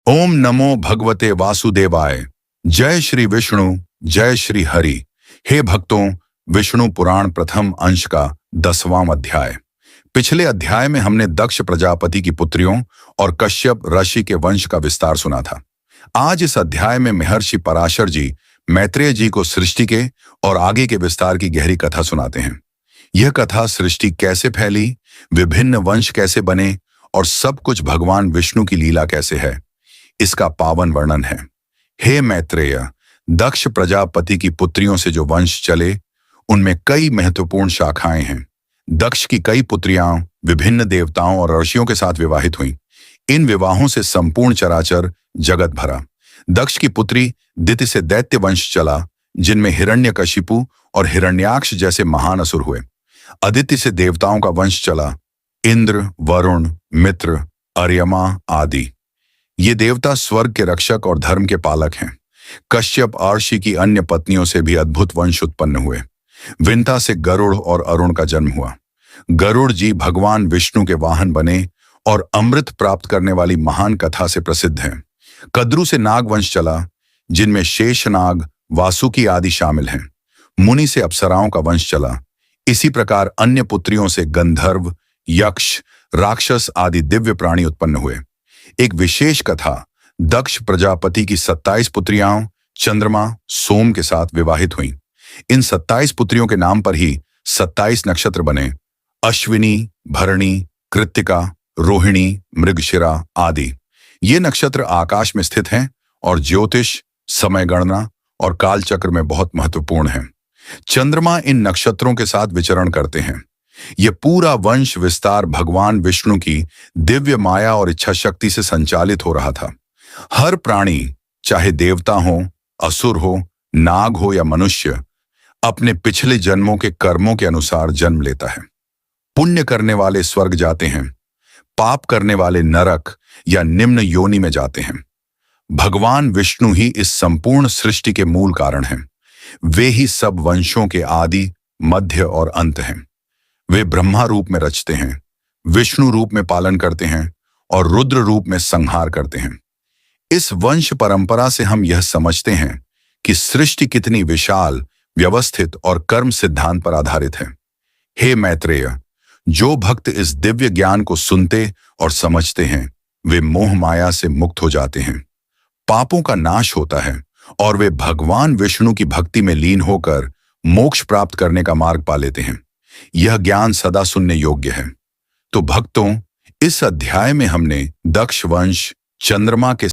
ओम नमो भगवते वासुदेवाय। जय श्री विष्णु, जय श्री हरि। हे भक्तों, विष्णु पुराण प्रथम अंश का 10वां अध्याय। पिछले अध्याय में हमने दक्ष प्रजापति की पुत्रियों और कश्यप ऋषि के वंश का विस्तार सुना था। आज इस अध्याय में महर्षि पराशर जी मैत्रेय जी को सृष्टि के और आगे के विस्तार की गहरी कथा सुनाते हैं। यह कथा सृष्टि कैसे फैली, विभिन्न वंश कैसे बने और सब कुछ भगवान विष्णु की लीला कैसे है, इसका पावन वर्णन है। हे मैत्रेय, दक्ष प्रजापति की पुत्रियों से जो वंश चले उनमें कई महत्वपूर्ण शाखाएं हैं। दक्ष की कई पुत्रियां विभिन्न देवताओं और ऋषियों के साथ विवाहित हुईं। इन विवाहों से संपूर्ण चराचर जगत भरा। दक्ष की पुत्री दिति से दैत्य वंश चला, जिनमें हिरण्यकशिपु और हिरण्याक्ष जैसे महान असुर हुए। अदिति से देवताओं का वंश चला, इंद्र, वरुण, मित्र, अर्यमा आदि। ये देवता स्वर्ग के रक्षक और धर्म के पालक हैं। कश्यप ऋषि की अन्य पत्नियों से भी अद्भुत वंश उत्पन्न हुए। विंता से गरुड़ और अरुण का जन्म हुआ। गरुड़ जी भगवान विष्णु के वाहन बने और अमृत प्राप्त करने वाली महान कथा से प्रसिद्ध हैं। कद्रु से नाग वंश चला, जिनमें शेषनाग, वासुकी आदि शामिल हैं। मुनि से अप्सराओं का वंश चला। इसी प्रकार अन्य पुत्रियों से गंधर्व, यक्ष, राक्षस आदि दिव्य प्राणी उत्पन्न हुए। एक विशेष कथा, दक्ष प्रजापति की 27 पुत्रियां चंद्रमा, सोम के साथ विवाहित हुईं। इन 27 पुत्रियों के नाम पर ही 27 नक्षत्र बने। अश्विनी, भरणी, कृत्तिका, रोहिणी, मृगशिरा आदि। ये नक्षत्र आकाश में स्थित हैं और ज्योतिष, समय गणना और कालचक्र में बहुत महत्वपूर्ण हैं। चंद्रमा इन नक्षत्रों के साथ विचरण करते हैं। यह पूरा वंश विस्तार भगवान विष्णु की दिव्य माया और इच्छा शक्ति से संचालित हो रहा था। हर प्राणी, चाहे देवता हो, असुर हो, नाग हो या मनुष्य, अपने पिछले जन्मों के कर्मों के अनुसार जन्म लेता है। पुण्य करने वाले स्वर्ग जाते हैं, पाप करने वाले नरक या निम्न योनि में जाते हैं। भगवान विष्णु ही इस संपूर्ण सृष्टि के मूल कारण हैं। वे ही सब वंशों के आदि, मध्य और अंत हैं। वे ब्रह्मा रूप में रचते हैं, विष्णु रूप में पालन करते हैं और रुद्र रूप में संहार करते हैं। इस वंश परंपरा से हम यह समझते हैं कि सृष्टि कितनी विशाल, व्यवस्थित और कर्म सिद्धांत पर आधारित है। हे मैत्रेय, जो भक्त इस दिव्य ज्ञान को सुनते और समझते हैं, वे मोह माया से मुक्त हो जाते हैं। पापों का नाश होता है और वे भगवान विष्णु की भक्ति में लीन होकर मोक्ष प्राप्त करने का मार्ग पा लेते हैं। यह ज्ञान सदा सुनने योग्य है। तो भक्तों, इस अध्याय में हमने दक्ष वंश, चंद्रमा के